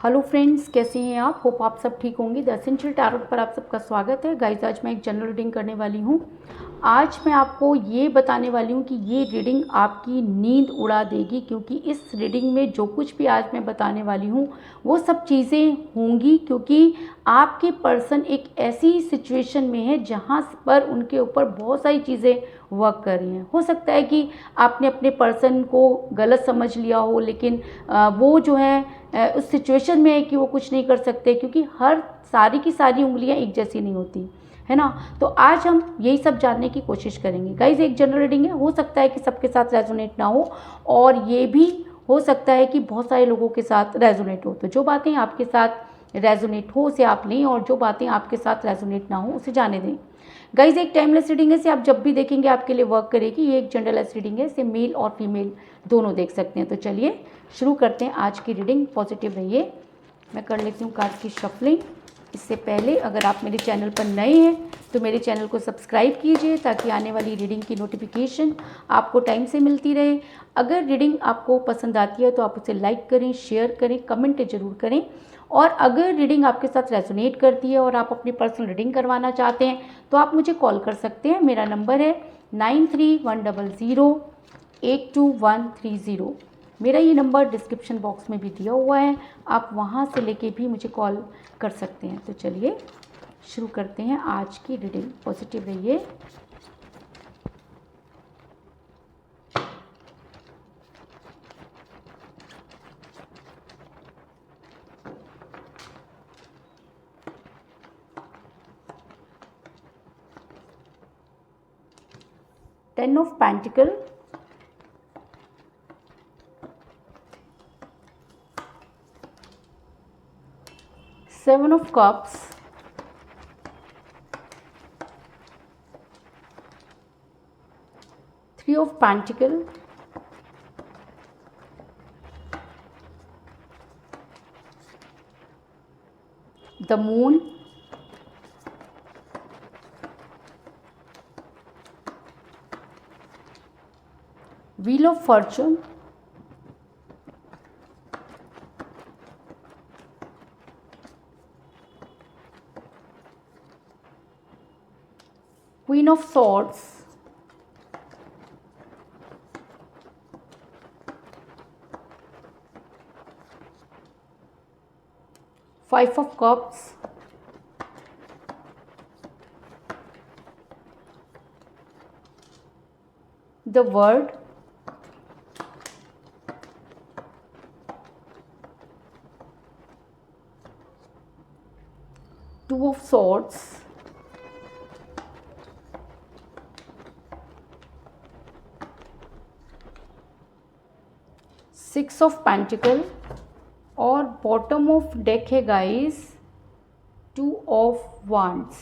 Hello friends, कैसे हैं आप? होप आप सब ठीक होंगे। द एसेंशियल टैरोट पर आप सबका स्वागत है। गाइस, आज मैं एक जनरल रीडिंग करने वाली हूँ। आज मैं आपको ये बताने वाली हूँ कि ये रीडिंग आपकी नींद उड़ा देगी, क्योंकि इस रीडिंग में जो कुछ भी आज मैं बताने वाली हूँ वो सब चीज़ें होंगी, क्योंकि आपके पर्सन एक ऐसी सिचुएशन में है जहाँ पर उनके ऊपर बहुत सारी चीज़ें वर्क कर रही हैं। हो सकता है कि आपने अपने पर्सन को गलत समझ लिया हो, लेकिन वो जो है उस सिचुएशन में है कि वो कुछ नहीं कर सकते, क्योंकि हर सारी की सारी उंगलियां एक जैसी नहीं होती है ना। तो आज हम यही सब जानने की कोशिश करेंगे। गाइज, एक जनरल रीडिंग है, हो सकता है कि सबके साथ रेजोनेट ना हो, और ये भी हो सकता है कि बहुत सारे लोगों के साथ रेजोनेट हो। तो जो बातें आपके साथ रेजोनेट हो उसे आप लें, और जो बातें आपके साथ रेजोनेट ना हो उसे जाने दें। गाइज, एक टाइमलेस रीडिंग है, इसे आप जब भी देखेंगे आपके लिए वर्क करेगी। ये एक जनरलेस रीडिंग है, इसे मेल और फीमेल दोनों देख सकते हैं। तो चलिए शुरू करते हैं आज की रीडिंग। पॉजिटिव रहिए। मैं कर लेती हूँ कार्ड की शफलिंग। इससे पहले अगर आप मेरे चैनल पर नए हैं तो मेरे चैनल को सब्सक्राइब कीजिए, ताकि आने वाली रीडिंग की नोटिफिकेशन आपको टाइम से मिलती रहे। अगर रीडिंग आपको पसंद आती है तो आप उसे लाइक करें, शेयर करें, कमेंट ज़रूर करें। और अगर रीडिंग आपके साथ रेजोनेट करती है और आप अपनी पर्सनल रीडिंग करवाना चाहते हैं तो आप मुझे कॉल कर सकते हैं। मेरा नंबर है 9310082130। मेरा ये नंबर डिस्क्रिप्शन बॉक्स में भी दिया हुआ है, आप वहाँ से लेके भी मुझे कॉल कर सकते हैं। तो चलिए शुरू करते हैं आज की रीडिंग। पॉजिटिव रहिए। Ten of pentacle, seven of cups, three of pentacle, the moon, wheel of Fortune, queen of swords, five of cups, the word, two of swords, six of pentacle, और बॉटम ऑफ डेक है guys two of wands.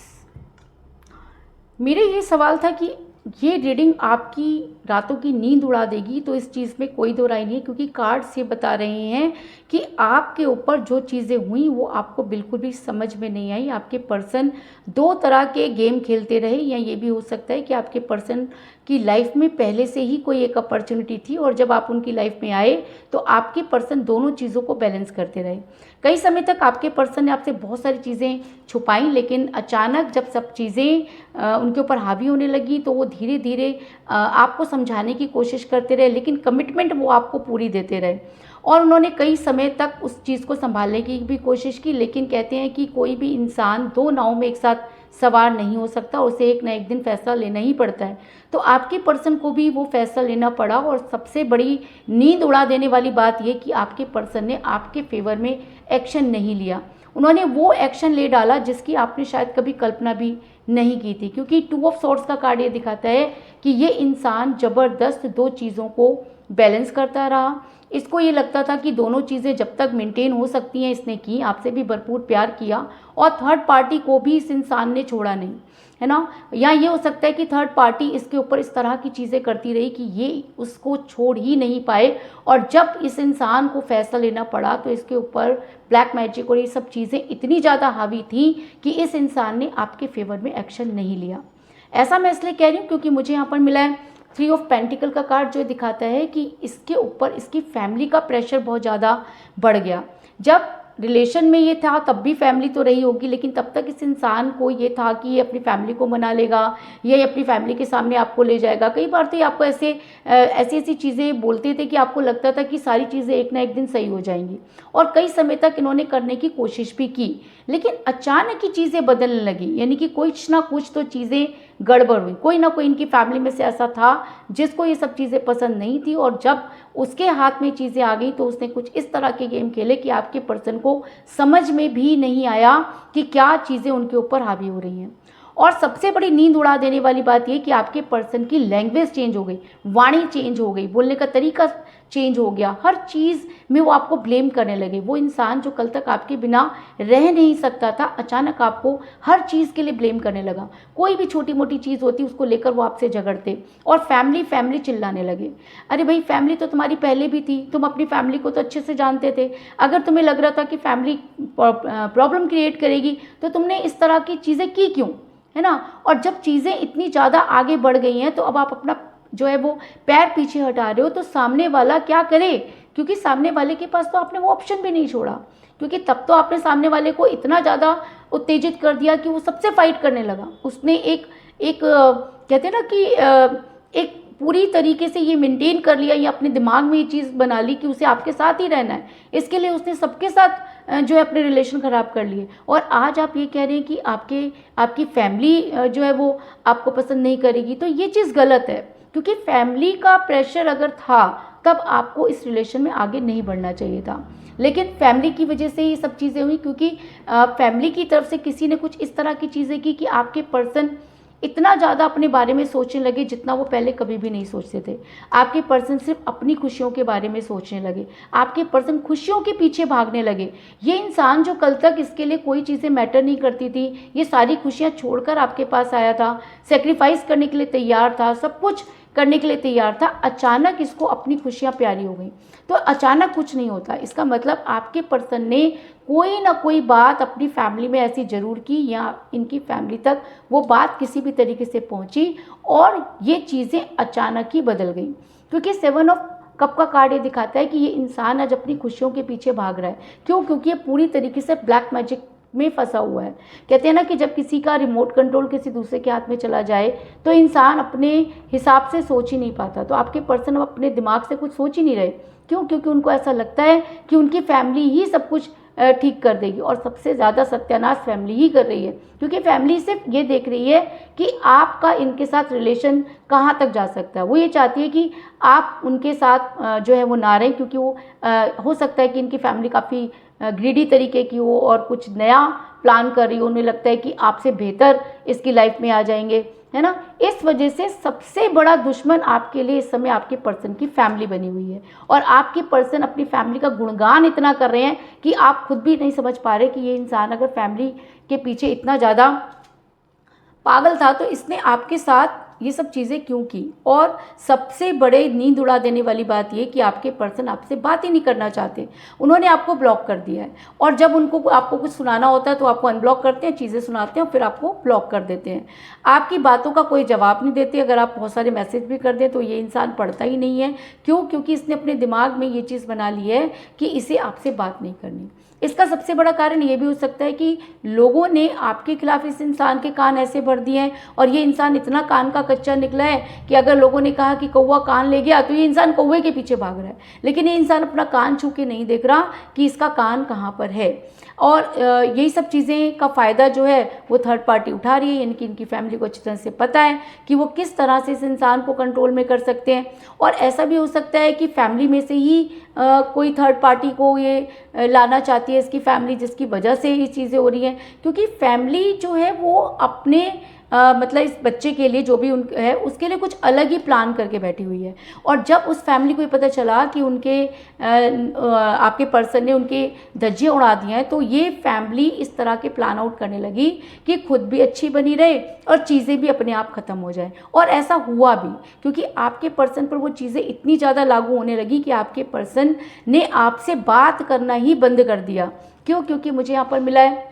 मेरा ये सवाल था कि ये reading आपकी रातों की नींद उड़ा देगी, तो इस चीज़ में कोई दो राय नहीं है, क्योंकि कार्ड्स ये बता रहे हैं कि आपके ऊपर जो चीज़ें हुई वो आपको बिल्कुल भी समझ में नहीं आई। आपके पर्सन दो तरह के गेम खेलते रहे, या ये भी हो सकता है कि आपके पर्सन की लाइफ में पहले से ही कोई एक अपॉर्चुनिटी थी, और जब आप उनकी लाइफ में आए तो आपके पर्सन दोनों चीज़ों को बैलेंस करते रहे। कई समय तक आपके पर्सन ने आपसे बहुत सारी चीज़ें छुपाई, लेकिन अचानक जब सब चीज़ें उनके ऊपर हावी होने लगी तो वो धीरे धीरे आपको समझाने की कोशिश करते रहे, लेकिन कमिटमेंट वो आपको पूरी देते रहे। और उन्होंने कई समय तक उस चीज़ को संभालने की भी कोशिश की, लेकिन कहते हैं कि कोई भी इंसान दो नाव में एक साथ सवार नहीं हो सकता, उसे एक ना एक दिन फैसला लेना ही पड़ता है। तो आपके पर्सन को भी वो फैसला लेना पड़ा, और सबसे बड़ी नींद उड़ा देने वाली बात यह कि आपके पर्सन ने आपके फेवर में एक्शन नहीं लिया। उन्होंने वो एक्शन ले डाला जिसकी आपने शायद कभी कल्पना भी नहीं की थी, क्योंकि टू ऑफ सॉर्ड्स का कार्ड ये दिखाता है कि ये इंसान ज़बरदस्त दो चीज़ों को बैलेंस करता रहा। इसको ये लगता था कि दोनों चीज़ें जब तक मेंटेन हो सकती हैं इसने की, आपसे भी भरपूर प्यार किया, और थर्ड पार्टी को भी इस इंसान ने छोड़ा नहीं, है ना। या ये हो सकता है कि थर्ड पार्टी इसके ऊपर इस तरह की चीज़ें करती रही कि ये उसको छोड़ ही नहीं पाए, और जब इस इंसान को फैसला लेना पड़ा तो इसके ऊपर ब्लैक मैजिक और ये सब चीज़ें इतनी ज़्यादा हावी थी कि इस इंसान ने आपके फेवर में एक्शन नहीं लिया। ऐसा मैं इसलिए कह रही हूँ क्योंकि मुझे यहाँ पर मिला है थ्री ऑफ पेंटिकल का कार्ड, जो दिखाता है कि इसके ऊपर इसकी फैमिली का प्रेशर बहुत ज़्यादा बढ़ गया। जब रिलेशन में ये था तब भी फैमिली तो रही होगी, लेकिन तब तक इस इंसान को ये था कि ये अपनी फैमिली को मना लेगा, ये अपनी फैमिली के सामने आपको ले जाएगा। कई बार तो ये आपको ऐसी ऐसी चीज़ें बोलते थे कि आपको लगता था कि सारी चीज़ें एक ना एक दिन सही हो जाएंगी, और कई समय तक इन्होंने करने की कोशिश भी की, लेकिन अचानक ही चीज़ें बदलने लगी। यानी कि कुछ ना कुछ तो चीज़ें गड़बड़ हुई, कोई ना कोई इनकी फैमिली में से ऐसा था जिसको ये सब चीज़ें पसंद नहीं थी, और जब उसके हाथ में चीज़ें आ गई तो उसने कुछ इस तरह के गेम खेले कि आपके पर्सन को समझ में भी नहीं आया कि क्या चीज़ें उनके ऊपर हावी हो रही हैं। और सबसे बड़ी नींद उड़ा देने वाली बात यह कि आपके पर्सन की लैंग्वेज चेंज हो गई, वाणी चेंज हो गई, बोलने का तरीका चेंज हो गया, हर चीज़ में वो आपको ब्लेम करने लगे। वो इंसान जो कल तक आपके बिना रह नहीं सकता था, अचानक आपको हर चीज़ के लिए ब्लेम करने लगा। कोई भी छोटी मोटी चीज़ होती उसको लेकर वो आपसे झगड़ते, और फैमिली फैमिली चिल्लाने लगे। अरे भाई, फैमिली तो तुम्हारी पहले भी थी, तुम अपनी फैमिली को तो अच्छे से जानते थे। अगर तुम्हें लग रहा था कि फैमिली प्रॉब्लम क्रिएट करेगी तो तुमने इस तरह की चीज़ें की क्यों, है ना। और जब चीज़ें इतनी ज़्यादा आगे बढ़ गई हैं तो अब आप अपना जो है वो पैर पीछे हटा रहे हो, तो सामने वाला क्या करे, क्योंकि सामने वाले के पास तो आपने वो ऑप्शन भी नहीं छोड़ा, क्योंकि तब तो आपने सामने वाले को इतना ज़्यादा उत्तेजित कर दिया कि वो सबसे फाइट करने लगा। उसने एक कहते हैं ना कि एक पूरी तरीके से ये मेंटेन कर लिया, ये अपने दिमाग में ये चीज़ बना ली कि उसे आपके साथ ही रहना है, इसके लिए उसने सबके साथ जो है अपने रिलेशन ख़राब कर लिए। और आज आप ये कह रहे हैं कि आपकी फैमिली जो है वो आपको पसंद नहीं करेगी, तो ये चीज़ गलत है, क्योंकि फैमिली का प्रेशर अगर था तब आपको इस रिलेशन में आगे नहीं बढ़ना चाहिए था। लेकिन फैमिली की वजह से ये सब चीज़ें हुई, क्योंकि फैमिली की तरफ से किसी ने कुछ इस तरह की चीज़ें की कि आपके पर्सन इतना ज़्यादा अपने बारे में सोचने लगे जितना वो पहले कभी भी नहीं सोचते थे। आपके पर्सन सिर्फ अपनी खुशियों के बारे में सोचने लगे, आपके पर्सन खुशियों के पीछे भागने लगे। ये इंसान जो कल तक इसके लिए कोई चीज़ें मैटर नहीं करती थी, ये सारी खुशियाँ छोड़कर आपके पास आया था, सेक्रीफाइस करने के लिए तैयार था, सब कुछ करने के लिए तैयार था, अचानक इसको अपनी खुशियाँ प्यारी हो गई। तो अचानक कुछ नहीं होता, इसका मतलब आपके पर्सन ने कोई ना कोई बात अपनी फैमिली में ऐसी ज़रूर की, या इनकी फैमिली तक वो बात किसी भी तरीके से पहुंची और ये चीज़ें अचानक ही बदल गई। क्योंकि 7 ऑफ कप का कार्ड ये दिखाता है कि ये इंसान आज अपनी खुशियों के पीछे भाग रहा है। क्यों? क्योंकि ये पूरी तरीके से ब्लैक मैजिक में फंसा हुआ है। कहते हैं ना कि जब किसी का रिमोट कंट्रोल किसी दूसरे के हाथ में चला जाए तो इंसान अपने हिसाब से सोच ही नहीं पाता। तो आपके पर्सन अब अपने दिमाग से कुछ सोच ही नहीं रहे। क्यों? क्योंकि उनको ऐसा लगता है कि उनकी फैमिली ही सब कुछ ठीक कर देगी, और सबसे ज़्यादा सत्यानाश फैमिली ही कर रही है, क्योंकि फैमिली सिर्फ ये देख रही है कि आपका इनके साथ रिलेशन कहाँ तक जा सकता है। वो ये चाहती है कि आप उनके साथ जो है वो ना रहें, क्योंकि वो हो सकता है कि इनकी फैमिली काफ़ी ग्रीडी तरीके की हो और कुछ नया प्लान कर रही हो, उन्हें लगता है कि आपसे बेहतर इसकी लाइफ में आ जाएंगे, है ना। इस वजह से सबसे बड़ा दुश्मन आपके लिए इस समय आपके पर्सन की फैमिली बनी हुई है, और आपके पर्सन अपनी फैमिली का गुणगान इतना कर रहे हैं कि आप खुद भी नहीं समझ पा रहे कि ये इंसान अगर फैमिली के पीछे इतना ज़्यादा पागल था तो इसने आपके साथ ये सब चीज़ें क्यों की। और सबसे बड़े नींद उड़ा देने वाली बात ये कि आपके पर्सन आपसे बात ही नहीं करना चाहते, उन्होंने आपको ब्लॉक कर दिया है। और जब उनको आपको कुछ सुनाना होता है तो आपको अनब्लॉक करते हैं, चीज़ें सुनाते हैं और फिर आपको ब्लॉक कर देते हैं। आपकी बातों का कोई जवाब नहीं देते। अगर आप बहुत सारे मैसेज भी कर दें तो ये इंसान पढ़ता ही नहीं है। क्यों? क्योंकि इसने अपने दिमाग में ये चीज़ बना ली है कि इसे आपसे बात नहीं करनी। इसका सबसे बड़ा कारण ये भी हो सकता है कि लोगों ने आपके खिलाफ इस इंसान के कान ऐसे भर दिए हैं, और ये इंसान इतना कान का कच्चा निकला है कि अगर लोगों ने कहा कि कौवा कान ले गया तो ये इंसान कौवे के पीछे भाग रहा है। लेकिन ये इंसान अपना कान छू के नहीं देख रहा कि इसका कान कहाँ पर है। और यही सब चीज़ें का फ़ायदा जो है वो थर्ड पार्टी उठा रही है, यानी कि इनकी फैमिली को अच्छी तरह से पता है कि वो किस तरह से इस इंसान को कंट्रोल में कर सकते हैं। और ऐसा भी हो सकता है कि फैमिली में से ही कोई थर्ड पार्टी को ये लाना चाहती है इसकी फैमिली, जिसकी वजह से ये चीज़ें हो रही हैं। क्योंकि फैमिली जो है वो अपने मतलब इस बच्चे के लिए जो भी उन है उसके लिए कुछ अलग ही प्लान करके बैठी हुई है। और जब उस फैमिली को ये पता चला कि उनके आपके पर्सन ने उनके धज्जियाँ उड़ा दिए हैं, तो ये फैमिली इस तरह के प्लान आउट करने लगी कि खुद भी अच्छी बनी रहे और चीज़ें भी अपने आप ख़त्म हो जाए। और ऐसा हुआ भी, क्योंकि आपके पर्सन पर वो चीज़ें इतनी ज़्यादा लागू होने लगी कि आपके पर्सन ने आपसे बात करना ही बंद कर दिया। क्यों? क्योंकि मुझे यहाँ पर मिला है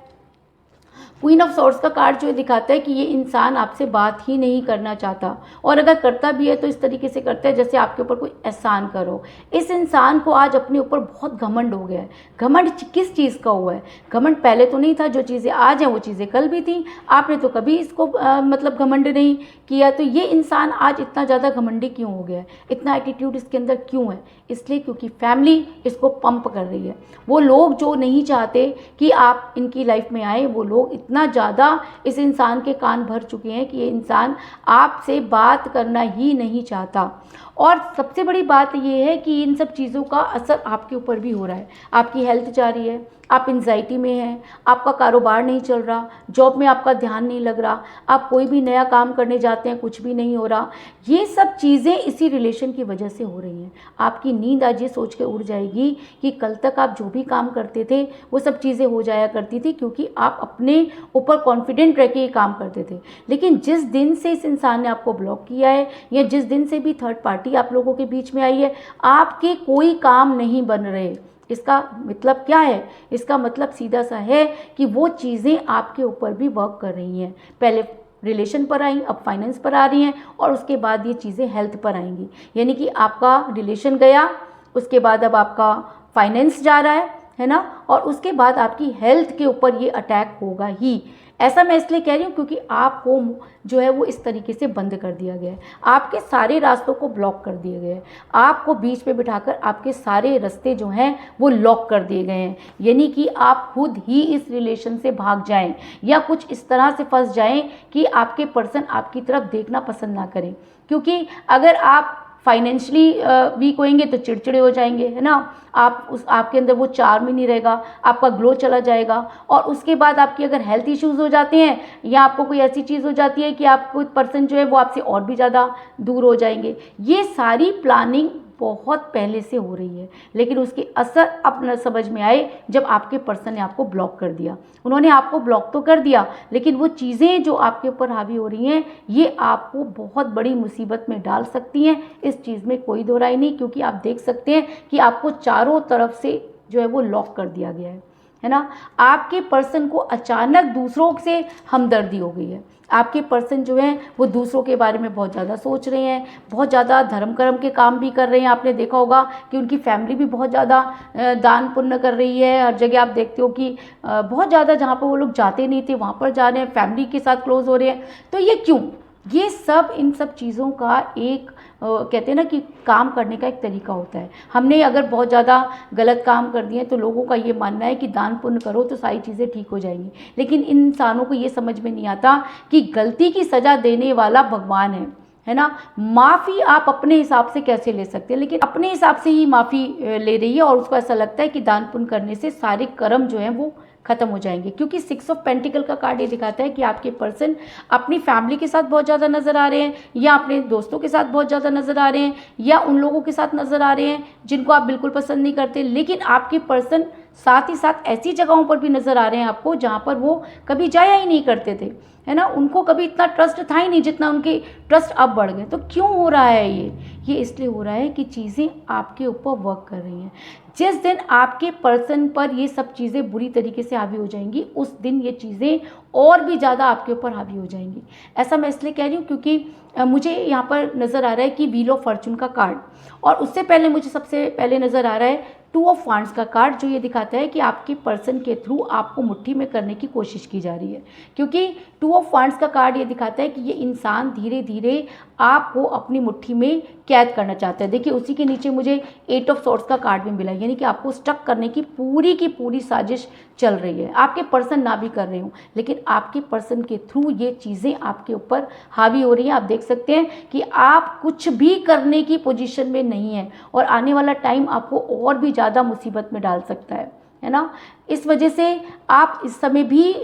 क्वीन ऑफ सॉर्ड्स का कार्ड जो दिखाता है कि ये इंसान आपसे बात ही नहीं करना चाहता, और अगर करता भी है तो इस तरीके से करता है जैसे आपके ऊपर कोई एहसान करो। इस इंसान को आज अपने ऊपर बहुत घमंड हो गया है। घमंड किस चीज़ का हुआ है? घमंड पहले तो नहीं था, जो चीज़ें आज हैं वो चीज़ें कल भी थी, आपने तो कभी इसको मतलब घमंड नहीं किया। तो ये इंसान आज इतना ज़्यादा घमंडी क्यों हो गया है, इतना एटीट्यूड इसके अंदर क्यों है? इसलिए क्योंकि फैमिली इसको पंप कर रही है। वो लोग जो नहीं चाहते कि आप इनकी लाइफ में आए, वो लोग इतना ज़्यादा इस इंसान के कान भर चुके हैं कि ये इंसान आपसे बात करना ही नहीं चाहता। और सबसे बड़ी बात ये है कि इन सब चीज़ों का असर आपके ऊपर भी हो रहा है। आपकी हेल्थ जा रही है, आप एंजाइटी में हैं, आपका कारोबार नहीं चल रहा, जॉब में आपका ध्यान नहीं लग रहा, आप कोई भी नया काम करने जाते हैं कुछ भी नहीं हो रहा। ये सब चीज़ें इसी रिलेशन की वजह से हो रही हैं। आपकी नींद आज ये सोच के उड़ जाएगी कि कल तक आप जो भी काम करते थे वो सब चीज़ें हो जाया करती थी, क्योंकि आप अपने ऊपर कॉन्फिडेंट रह के ये काम करते थे। लेकिन जिस दिन से इस इंसान ने आपको ब्लॉक किया है, या जिस दिन से भी थर्ड पार्टी आप लोगों के बीच में आई है, आपके कोई काम नहीं बन रहे। इसका मतलब क्या है? इसका मतलब सीधा सा है कि वो चीज़ें आपके ऊपर भी वर्क कर रही हैं। पहले रिलेशन पर आई, अब फाइनेंस पर आ रही हैं, और उसके बाद ये चीज़ें हेल्थ पर आएंगी। यानी कि आपका रिलेशन गया, उसके बाद अब आपका फाइनेंस जा रहा है ना, और उसके बाद आपकी हेल्थ के ऊपर ये अटैक होगा ही। ऐसा मैं इसलिए कह रही हूँ क्योंकि आपको जो है वो इस तरीके से बंद कर दिया गया है, आपके सारे रास्तों को ब्लॉक कर दिए गए हैं, आपको बीच पे बिठाकर आपके सारे रास्ते जो हैं वो लॉक कर दिए गए हैं। यानी कि आप खुद ही इस रिलेशन से भाग जाएं, या कुछ इस तरह से फंस जाएं कि आपके पर्सन आपकी तरफ देखना पसंद ना करें। क्योंकि अगर आप फाइनेंशियली वीक होंगे तो चिड़चिड़े हो जाएंगे, है ना, आपके अंदर वो चार्म ही नहीं रहेगा, आपका ग्लो चला जाएगा। और उसके बाद आपकी अगर हेल्थ इश्यूज़ हो जाते हैं, या आपको कोई ऐसी चीज़ हो जाती है कि आपको पर्सन जो है वो आपसे और भी ज़्यादा दूर हो जाएंगे। ये सारी प्लानिंग बहुत पहले से हो रही है, लेकिन उसके असर अब न समझ में आए जब आपके पर्सन ने आपको ब्लॉक कर दिया। उन्होंने आपको ब्लॉक तो कर दिया, लेकिन वो चीज़ें जो आपके ऊपर हावी हो रही हैं ये आपको बहुत बड़ी मुसीबत में डाल सकती हैं। इस चीज़ में कोई दो राय नहीं, क्योंकि आप देख सकते हैं कि आपको चारों तरफ से जो है वो लॉक कर दिया गया है ना। आपके पर्सन को अचानक दूसरों से हमदर्दी हो गई है। आपके पर्सन जो हैं वो दूसरों के बारे में बहुत ज़्यादा सोच रहे हैं, बहुत ज़्यादा धर्म कर्म के काम भी कर रहे हैं। आपने देखा होगा कि उनकी फैमिली भी बहुत ज़्यादा दान पुण्य कर रही है। हर जगह आप देखते हो कि बहुत ज़्यादा जहाँ पर वो लोग जाते नहीं थे वहाँ पर जा रहे हैं, फैमिली के साथ क्लोज हो रहे हैं। तो ये क्यों? ये सब इन सब चीज़ों का एक कहते हैं ना कि काम करने का एक तरीका होता है। हमने अगर बहुत ज़्यादा गलत काम कर दिए तो लोगों का ये मानना है कि दान पुण्य करो तो सारी चीज़ें ठीक हो जाएंगी, लेकिन इन इंसानों को ये समझ में नहीं आता कि गलती की सज़ा देने वाला भगवान है ना। माफ़ी आप अपने हिसाब से कैसे ले सकते हैं, लेकिन अपने हिसाब से ही माफ़ी ले रही है, और उसको ऐसा लगता है कि दान पुण्य करने से सारे कर्म जो हैं वो खत्म हो जाएंगे। क्योंकि 6 ऑफ पेंटिकल का कार्ड ये दिखाता है कि आपके पर्सन अपनी फैमिली के साथ बहुत ज़्यादा नज़र आ रहे हैं, या अपने दोस्तों के साथ बहुत ज़्यादा नज़र आ रहे हैं, या उन लोगों के साथ नज़र आ रहे हैं जिनको आप बिल्कुल पसंद नहीं करते। लेकिन आपके पर्सन साथ ही साथ ऐसी जगहों पर भी नज़र आ रहे हैं आपको जहाँ पर वो कभी जाया ही नहीं करते थे, है ना। उनको कभी इतना ट्रस्ट था ही नहीं जितना उनके ट्रस्ट अब बढ़ गए। तो क्यों हो रहा है ये इसलिए हो रहा है कि चीज़ें आपके ऊपर वर्क कर रही हैं। जिस दिन आपके पर्सन पर ये सब चीज़ें बुरी तरीके से हावी हो जाएंगी, उस दिन ये चीज़ें और भी ज़्यादा आपके ऊपर हावी हो जाएंगी। ऐसा मैं इसलिए कह रही हूँ क्योंकि मुझे यहाँ पर नज़र आ रहा है कि व्हील ऑफ फॉर्चून का कार्ड, और उससे पहले मुझे सबसे पहले नज़र आ रहा है 2 ऑफ वांड्स का कार्ड, जो ये दिखाता है कि आपके पर्सन के थ्रू आपको मुट्ठी में करने की कोशिश की जा रही है। क्योंकि 2 ऑफ वांड्स का कार्ड ये दिखाता है कि ये इंसान धीरे धीरे आपको अपनी मुट्ठी में कैद करना चाहता है। देखिए उसी के नीचे मुझे 8 ऑफ सॉर्ड्स का कार्ड भी मिला, यानी कि आपको स्टक करने की पूरी साजिश चल रही है। आपके पर्सन ना भी कर रहे हो, लेकिन आपके पर्सन के थ्रू ये चीज़ें आपके ऊपर हावी हो रही हैं। आप देख सकते हैं कि आप कुछ भी करने की पोजीशन में नहीं हैं, और आने वाला टाइम आपको और भी ज़्यादा मुसीबत में डाल सकता है ना। इस वजह से आप इस समय भी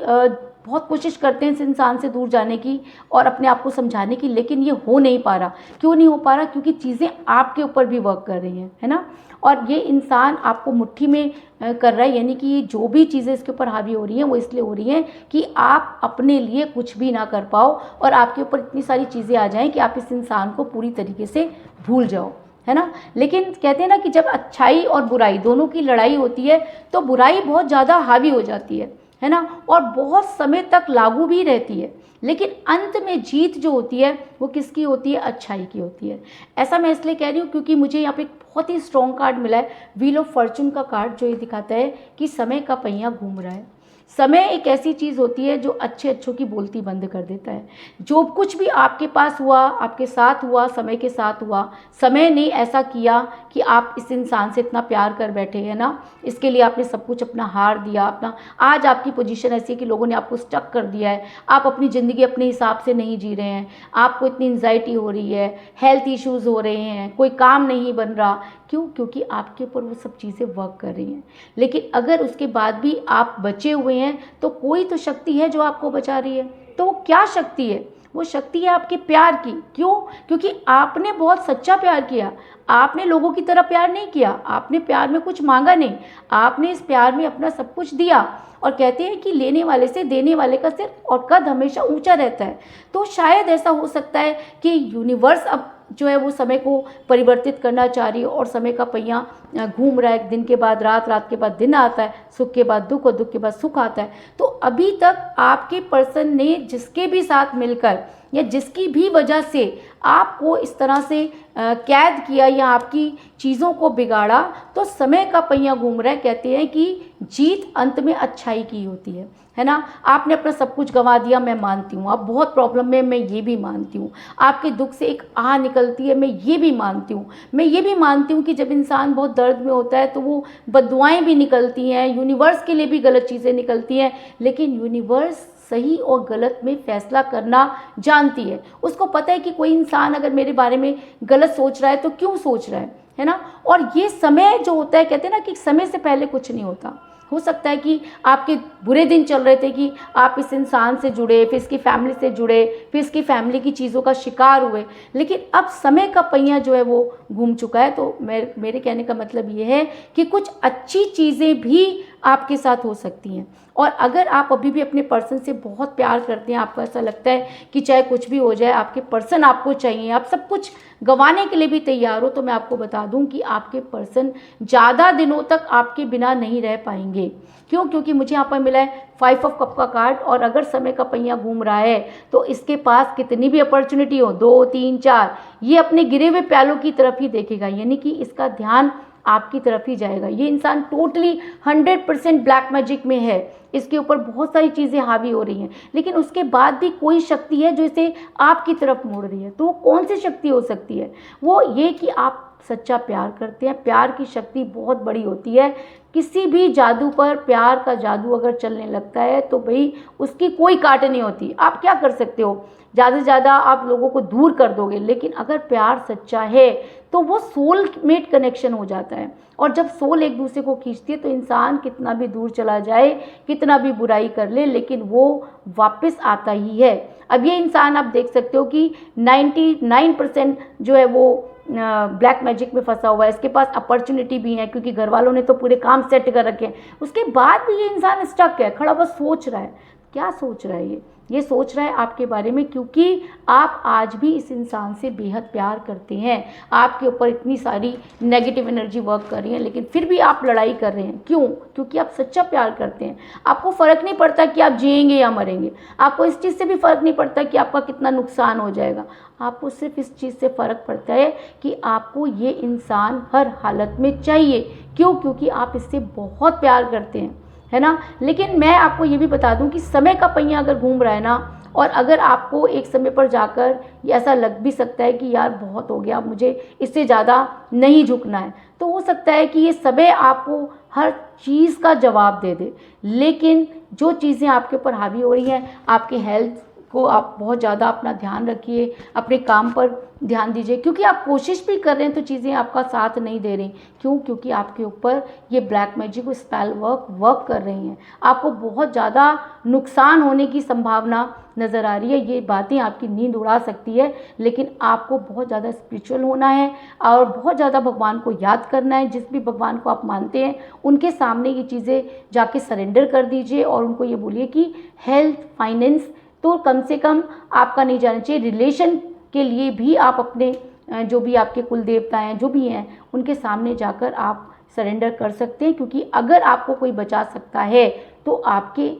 बहुत कोशिश करते हैं इस इंसान से दूर जाने की और अपने आप को समझाने की, लेकिन ये हो नहीं पा रहा। क्यों नहीं हो पा रहा? क्योंकि चीज़ें आपके ऊपर भी वर्क कर रही हैं, है ना। और ये इंसान आपको मुट्ठी में कर रहा है, यानी कि ये जो भी चीज़ें इसके ऊपर हावी हो रही हैं वो इसलिए हो रही हैं कि आप अपने लिए कुछ भी ना कर पाओ, और आपके ऊपर इतनी सारी चीज़ें आ जाएं कि आप इस इंसान को पूरी तरीके से भूल जाओ, है ना। लेकिन कहते हैं ना कि जब अच्छाई और बुराई दोनों की लड़ाई होती है तो बुराई बहुत ज़्यादा हावी हो जाती है है ना, और बहुत समय तक लागू भी रहती है। लेकिन अंत में जीत जो होती है वो किसकी होती है? अच्छाई की होती है। ऐसा मैं इसलिए कह रही हूँ क्योंकि मुझे यहाँ पे एक बहुत ही स्ट्रॉन्ग कार्ड मिला है, व्हील ऑफ फॉर्चून का कार्ड, जो ये दिखाता है कि समय का पहिया घूम रहा है। समय एक ऐसी चीज़ होती है जो अच्छे अच्छों की बोलती बंद कर देता है। जो कुछ भी आपके पास हुआ, आपके साथ हुआ, समय के साथ हुआ, समय ने ऐसा किया कि आप इस इंसान से इतना प्यार कर बैठे हैं ना, इसके लिए आपने सब कुछ अपना हार दिया, अपना आज आपकी पोजीशन ऐसी है कि लोगों ने आपको स्टक कर दिया है, आप अपनी ज़िंदगी अपने हिसाब से नहीं जी रहे हैं, आपको इतनी एंजाइटी हो रही है, हेल्थ इश्यूज़ हो रहे हैं, कोई काम नहीं बन रहा। क्यों? क्योंकि आपके ऊपर वो सब चीज़ें वर्क कर रही हैं। लेकिन अगर उसके बाद भी आप बचे हुए हैं तो कोई तो शक्ति है जो आपको बचा रही है। तो वो क्या शक्ति है? वो शक्ति है आपके प्यार की। क्यों? क्योंकि आपने बहुत सच्चा प्यार किया, आपने लोगों की तरह प्यार नहीं किया, आपने प्यार में कुछ मांगा नहीं, आपने इस प्यार में अपना सब कुछ दिया। और कहते हैं कि लेने वाले से देने वाले का सिर और कद हमेशा ऊंचा रहता है। तो शायद ऐसा हो सकता है कि यूनिवर्स अब जो है वो समय को परिवर्तित करना चाह रही है और समय का पहिया घूम रहा है। दिन के बाद रात, रात के बाद दिन आता है, सुख के बाद दुख और दुख के बाद सुख आता है। तो अभी तक आपके पर्सन ने जिसके भी साथ मिलकर या जिसकी भी वजह से आपको इस तरह से कैद किया या आपकी चीज़ों को बिगाड़ा, तो समय का पहिया घूम रहा है। कहते हैं कि जीत अंत में अच्छाई की होती है ना। आपने अपना सब कुछ गंवा दिया, मैं मानती हूँ, आप बहुत प्रॉब्लम में, मैं ये भी मानती हूँ। आपके दुख से एक आह निकलती है, मैं ये भी मानती हूँ। मैं ये भी मानती हूँ कि जब इंसान बहुत दर्द में होता है तो वो बद्दुआएं भी निकलती हैं, यूनिवर्स के लिए भी गलत चीज़ें निकलती हैं। लेकिन यूनिवर्स सही और गलत में फैसला करना जानती है। उसको पता है कि कोई इंसान अगर मेरे बारे में गलत सोच रहा है तो क्यों सोच रहा है ना। और ये समय जो होता है, कहते हैं ना कि समय से पहले कुछ नहीं होता। हो सकता है कि आपके बुरे दिन चल रहे थे कि आप इस इंसान से जुड़े, फिर इसकी फैमिली से जुड़े, फिर इसकी फैमिली की चीज़ों का शिकार हुए, लेकिन अब समय का पहिया जो है वो घूम चुका है। तो मेरे कहने का मतलब ये है कि कुछ अच्छी चीज़ें भी आपके साथ हो सकती हैं। और अगर आप अभी भी अपने पर्सन से बहुत प्यार करते हैं, आपको ऐसा लगता है कि चाहे कुछ भी हो जाए आपके पर्सन आपको चाहिए, आप सब कुछ गंवाने के लिए भी तैयार हो, तो मैं आपको बता दूं कि आपके पर्सन ज़्यादा दिनों तक आपके बिना नहीं रह पाएंगे। क्यों? क्योंकि मुझे यहाँ पर मिला है 5 ऑफ कप का कार्ड, और अगर समय का पहिया घूम रहा है तो इसके पास कितनी भी अपॉर्चुनिटी हो, 2, 3, 4, ये अपने गिरे हुए प्यालों की तरफ ही देखेगा, यानी कि इसका ध्यान आपकी तरफ ही जाएगा। ये इंसान टोटली 100% ब्लैक मैजिक में है, इसके ऊपर बहुत सारी चीज़ें हावी हो रही हैं, लेकिन उसके बाद भी कोई शक्ति है जो इसे आपकी तरफ मोड़ रही है। तो वो कौन सी शक्ति हो सकती है? वो ये कि आप सच्चा प्यार करते हैं। प्यार की शक्ति बहुत बड़ी होती है। किसी भी जादू पर, प्यार का जादू अगर चलने लगता है तो भाई उसकी कोई काट नहीं होती। आप क्या कर सकते हो? ज़्यादा से ज़्यादा आप लोगों को दूर कर दोगे, लेकिन अगर प्यार सच्चा है तो वो सोलमेट कनेक्शन हो जाता है। और जब सोल एक दूसरे को खींचती है तो इंसान कितना भी दूर चला जाए, कितना भी बुराई कर ले, लेकिन वो वापस आता ही है। अब ये इंसान आप देख सकते हो कि 99% जो है वो ब्लैक मैजिक में फंसा हुआ है। इसके पास अपॉर्चुनिटी भी है क्योंकि घर वालों ने तो पूरे काम सेट कर रखे हैं, उसके बाद भी ये इंसान स्टक है, खड़ा बस सोच रहा है। क्या सोच रहा है? ये सोच रहा है आपके बारे में, क्योंकि आप आज भी इस इंसान से बेहद प्यार करते हैं। आपके ऊपर इतनी सारी नेगेटिव एनर्जी वर्क कर रही है, लेकिन फिर भी आप लड़ाई कर रहे हैं। क्यों? क्योंकि आप सच्चा प्यार करते हैं। आपको फ़र्क नहीं पड़ता कि आप जिएंगे या मरेंगे, आपको इस चीज़ से भी फ़र्क नहीं पड़ता कि आपका कितना नुकसान हो जाएगा। आपको सिर्फ इस चीज़ से फ़र्क पड़ता है कि आपको ये इंसान हर हालत में चाहिए। क्यों? क्योंकि आप इससे बहुत प्यार करते हैं, है ना। लेकिन मैं आपको ये भी बता दूं कि समय का पहिया अगर घूम रहा है ना, और अगर आपको एक समय पर जाकर ये ऐसा लग भी सकता है कि यार बहुत हो गया, मुझे इससे ज़्यादा नहीं झुकना है, तो हो सकता है कि ये समय आपको हर चीज़ का जवाब दे दे। लेकिन जो चीज़ें आपके ऊपर हावी हो रही हैं, आपके हेल्थ को आप बहुत ज़्यादा अपना ध्यान रखिए, अपने काम पर ध्यान दीजिए, क्योंकि आप कोशिश भी कर रहे हैं तो चीज़ें आपका साथ नहीं दे रही। क्यों? क्योंकि आपके ऊपर ये ब्लैक मैजिक और स्पेल वर्क कर रही हैं। आपको बहुत ज़्यादा नुकसान होने की संभावना नज़र आ रही है। ये बातें आपकी नींद उड़ा सकती है, लेकिन आपको बहुत ज़्यादा स्पिरिचुअल होना है और बहुत ज़्यादा भगवान को याद करना है। जिस भी भगवान को आप मानते हैं उनके सामने ये चीज़ें जाके सरेंडर कर दीजिए और उनको ये बोलिए कि हेल्थ, फाइनेंस तो कम से कम आपका नहीं जाना चाहिए। रिलेशन के लिए भी आप अपने जो भी आपके कुल देवता हैं, जो भी हैं, उनके सामने जाकर आप सरेंडर कर सकते हैं, क्योंकि अगर आपको कोई बचा सकता है तो आपके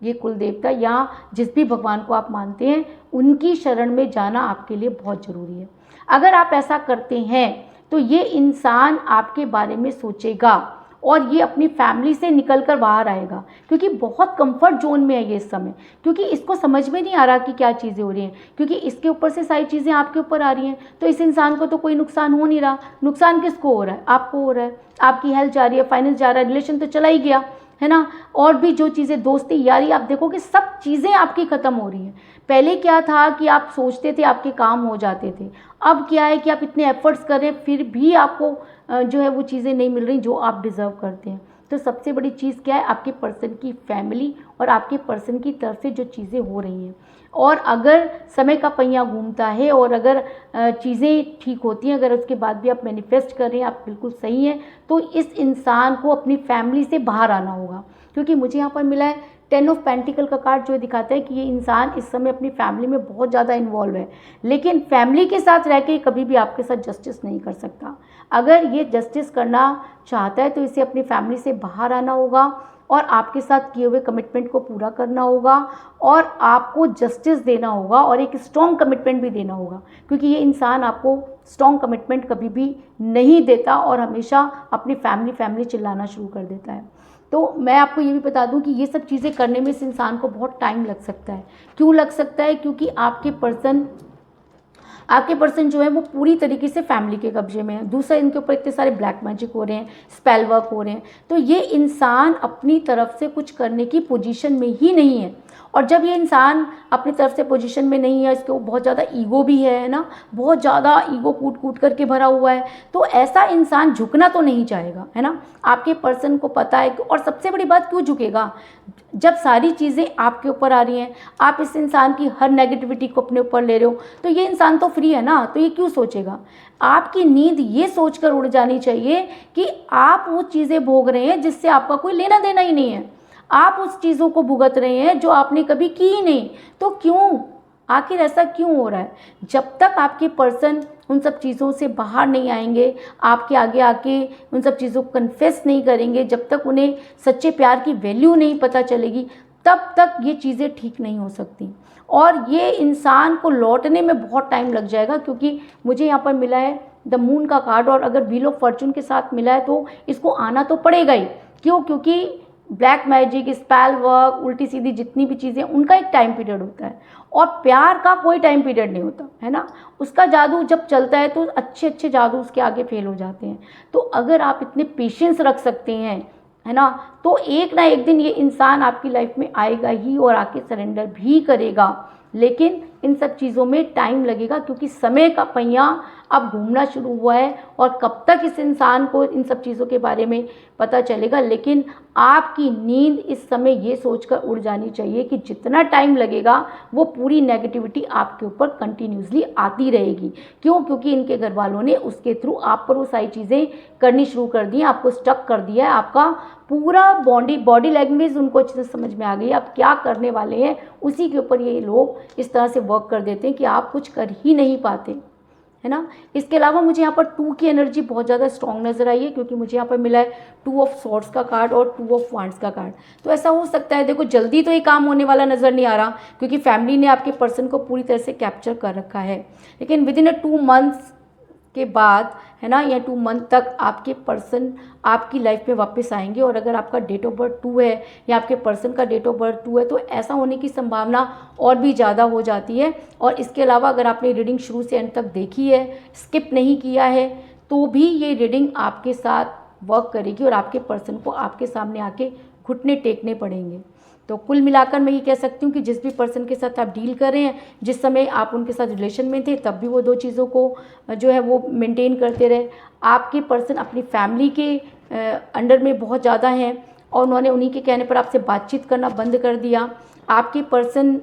ये कुल देवता या जिस भी भगवान को आप मानते हैं उनकी शरण में जाना आपके लिए बहुत ज़रूरी है। अगर आप ऐसा करते हैं तो ये इंसान आपके बारे में सोचेगा और ये अपनी फैमिली से निकल कर बाहर आएगा, क्योंकि बहुत कंफर्ट जोन में है ये इस समय, क्योंकि इसको समझ में नहीं आ रहा कि क्या चीज़ें हो रही हैं, क्योंकि इसके ऊपर से सारी चीज़ें आपके ऊपर आ रही हैं। तो इस इंसान को तो कोई नुकसान हो नहीं रहा। नुकसान किसको हो रहा है? आपको हो रहा है। आपकी हेल्थ जा रही है, फाइनेंस जा रहा है, रिलेशन तो चला ही गया है ना। और भी जो चीज़ें, दोस्ती यारी, आप देखो कि सब चीज़ें आपकी ख़त्म हो रही हैं। पहले क्या था कि आप सोचते थे आपके काम हो जाते थे, अब क्या है कि आप इतने एफर्ट्स कर रहे हैं फिर भी आपको जो है वो चीज़ें नहीं मिल रही जो आप डिज़र्व करते हैं। तो सबसे बड़ी चीज़ क्या है? आपके पर्सन की फैमिली और आपके पर्सन की तरफ से जो चीज़ें हो रही हैं। और अगर समय का पहिया घूमता है और अगर चीज़ें ठीक होती हैं, अगर उसके बाद भी आप मैनिफेस्ट कर रहे हैं, आप बिल्कुल सही हैं, तो इस इंसान को अपनी फैमिली से बाहर आना होगा। क्योंकि मुझे यहाँ पर मिला है 10 ऑफ पेंटिकल का कार्ड, जो दिखाता है कि ये इंसान इस समय अपनी फैमिली में बहुत ज़्यादा इन्वॉल्व है, लेकिन फैमिली के साथ रह के कभी भी आपके साथ जस्टिस नहीं कर सकता। अगर ये जस्टिस करना चाहता है तो इसे अपनी फैमिली से बाहर आना होगा और आपके साथ किए हुए कमिटमेंट को पूरा करना होगा और आपको जस्टिस देना होगा और एक स्ट्रॉन्ग कमिटमेंट भी देना होगा, क्योंकि ये इंसान आपको स्ट्रॉन्ग कमिटमेंट कभी भी नहीं देता और हमेशा अपनी फैमिली चिल्लाना शुरू कर देता है। तो मैं आपको ये भी बता दूं कि ये सब चीज़ें करने में इस इंसान को बहुत टाइम लग सकता है। क्यों लग सकता है? क्योंकि आपके पर्सन जो है वो पूरी तरीके से फैमिली के कब्जे में है। दूसरा, इनके ऊपर इतने सारे ब्लैक मैजिक हो रहे हैं, स्पेल वर्क हो रहे हैं, तो ये इंसान अपनी तरफ से कुछ करने की पोजीशन में ही नहीं है। और जब ये इंसान अपनी तरफ से पोजीशन में नहीं है, इसके बहुत ज़्यादा ईगो भी है ना, बहुत ज़्यादा ईगो कूट करके भरा हुआ है, तो ऐसा इंसान झुकना तो नहीं चाहेगा, है ना। आपके पर्सन को पता है। और सबसे बड़ी बात, क्यों झुकेगा? जब सारी चीज़ें आपके ऊपर आ रही हैं, आप इस इंसान की हर नेगेटिविटी को अपने ऊपर ले रहे हो, तो ये इंसान तो फ्री है ना, तो ये क्यों सोचेगा? आपकी नींद ये सोचकर उड़ जानी चाहिए कि आप वो चीज़ें भोग रहे हैं जिससे आपका कोई लेना देना ही नहीं है। आप उस चीज़ों को भुगत रहे हैं जो आपने कभी की ही नहीं। तो क्यों? आखिर ऐसा क्यों हो रहा है? जब तक आपके पर्सन उन सब चीज़ों से बाहर नहीं आएंगे, आपके आगे आके उन सब चीज़ों को कन्फेस नहीं करेंगे, जब तक उन्हें सच्चे प्यार की वैल्यू नहीं पता चलेगी, तब तक ये चीज़ें ठीक नहीं हो सकती। और ये इंसान को लौटने में बहुत टाइम लग जाएगा, क्योंकि मुझे यहाँ पर मिला है द मून का कार्ड, और अगर व्हील ऑफ फॉर्चून के साथ मिला है तो इसको आना तो पड़ेगा ही। क्यों? क्योंकि ब्लैक मैजिक, स्पेल वर्क, उल्टी सीधी जितनी भी चीज़ें, उनका एक टाइम पीरियड होता है और प्यार का कोई टाइम पीरियड नहीं होता, है ना। उसका जादू जब चलता है तो अच्छे जादू उसके आगे फेल हो जाते हैं। तो अगर आप इतने पेशेंस रख सकते हैं, है ना, तो एक ना एक दिन ये इंसान आपकी लाइफ में आएगा ही और आके सरेंडर भी करेगा। लेकिन इन सब चीज़ों में टाइम लगेगा, क्योंकि समय का पहिया अब घूमना शुरू हुआ है और कब तक इस इंसान को इन सब चीज़ों के बारे में पता चलेगा। लेकिन आपकी नींद इस समय ये सोचकर उड़ जानी चाहिए कि जितना टाइम लगेगा वो पूरी नेगेटिविटी आपके ऊपर कंटिन्यूसली आती रहेगी। क्यों? क्योंकि इनके घर वालों ने उसके थ्रू आप पर वो सारी चीज़ें करनी शुरू कर दी हैं, आपको स्टक कर दिया है। आपका पूरा बॉडी लैंग्वेज उनको अच्छे से समझ में आ गई, आप क्या करने वाले हैं उसी के ऊपर ये लोग इस तरह से वर्क कर देते हैं कि आप कुछ कर ही नहीं पाते, है ना। इसके अलावा मुझे यहाँ पर 2 की एनर्जी बहुत ज़्यादा स्ट्रॉन्ग नज़र आई है, क्योंकि मुझे यहाँ पर मिला है 2 ऑफ सॉर्ड्स का कार्ड और 2 ऑफ वांड्स का कार्ड। तो ऐसा हो सकता है, देखो जल्दी तो ये काम होने वाला नज़र नहीं आ रहा, क्योंकि फैमिली ने आपके पर्सन को पूरी तरह से कैप्चर कर रखा है, लेकिन विद इन 2 मंथ्स के बाद, है ना, या 2 मंथ तक आपके पर्सन आपकी लाइफ में वापस आएंगे। और अगर आपका डेट ऑफ बर्थ 2 है या आपके पर्सन का डेट ऑफ बर्थ 2 है तो ऐसा होने की संभावना और भी ज़्यादा हो जाती है। और इसके अलावा अगर आपने रीडिंग शुरू से एंड तक देखी है, स्किप नहीं किया है, तो भी ये रीडिंग आपके साथ वर्क करेगी और आपके पर्सन को आपके सामने आके घुटने टेकने पड़ेंगे। तो कुल मिलाकर मैं ये कह सकती हूँ कि जिस भी पर्सन के साथ आप डील कर रहे हैं, जिस समय आप उनके साथ रिलेशन में थे तब भी वो 2 चीज़ों को जो है वो मेंटेन करते रहे। आपके पर्सन अपनी फैमिली के अंडर में बहुत ज़्यादा हैं और उन्होंने उन्हीं के कहने पर आपसे बातचीत करना बंद कर दिया। आपके पर्सन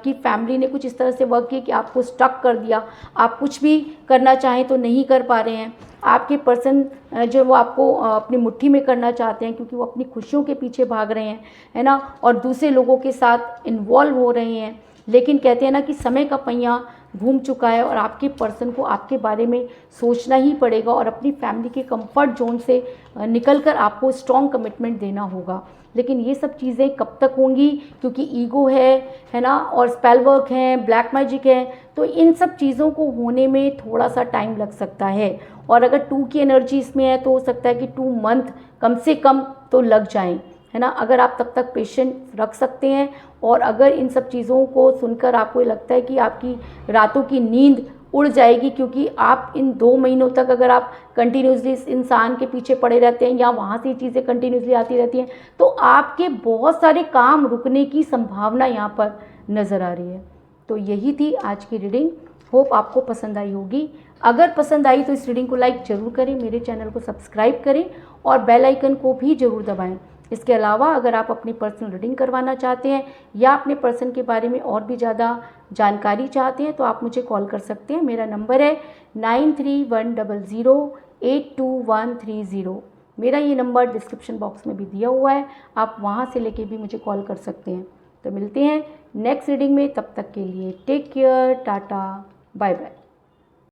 की फैमिली ने कुछ इस तरह से वर्क किया कि आपको स्टक कर दिया, आप कुछ भी करना चाहें तो नहीं कर पा रहे हैं। आपके पर्सन जो वो आपको अपनी मुट्ठी में करना चाहते हैं, क्योंकि वो अपनी खुशियों के पीछे भाग रहे हैं, है ना, और दूसरे लोगों के साथ इन्वॉल्व हो रहे हैं। लेकिन कहते हैं ना कि समय का पहिया घूम चुका है और आपके पर्सन को आपके बारे में सोचना ही पड़ेगा और अपनी फैमिली के कंफर्ट जोन से निकलकर आपको स्ट्रॉन्ग कमिटमेंट देना होगा। लेकिन ये सब चीज़ें कब तक होंगी, क्योंकि ईगो है ना, और स्पेल वर्क है, ब्लैक मैजिक है, तो इन सब चीज़ों को होने में थोड़ा सा टाइम लग सकता है। और अगर 2 की एनर्जी इसमें है तो हो सकता है कि 2 मंथ कम से कम तो लग जाएं, है ना। अगर आप तब तक पेशेंस रख सकते हैं और अगर इन सब चीज़ों को सुनकर आपको लगता है कि आपकी रातों की नींद उड़ जाएगी, क्योंकि आप इन 2 महीनों तक अगर आप कंटिन्यूसली इस इंसान के पीछे पड़े रहते हैं या वहाँ से चीज़ें कंटिन्यूसली आती रहती हैं, तो आपके बहुत सारे काम रुकने की संभावना यहाँ पर नज़र आ रही है। तो यही थी आज की रीडिंग। होप आपको पसंद आई होगी। अगर पसंद आई तो इस रीडिंग को लाइक ज़रूर करें, मेरे चैनल को सब्सक्राइब करें और बेल आइकन को भी ज़रूर दबाएं। इसके अलावा अगर आप अपनी पर्सनल रीडिंग करवाना चाहते हैं या अपने पर्सन के बारे में और भी ज़्यादा जानकारी चाहते हैं तो आप मुझे कॉल कर सकते हैं। मेरा नंबर है 9310082130। मेरा ये नंबर डिस्क्रिप्शन बॉक्स में भी दिया हुआ है, आप वहाँ से लेके भी मुझे कॉल कर सकते हैं। तो मिलते हैं नेक्स्ट रीडिंग में, तब तक के लिए टेक केयर, टाटा, बाय बाय।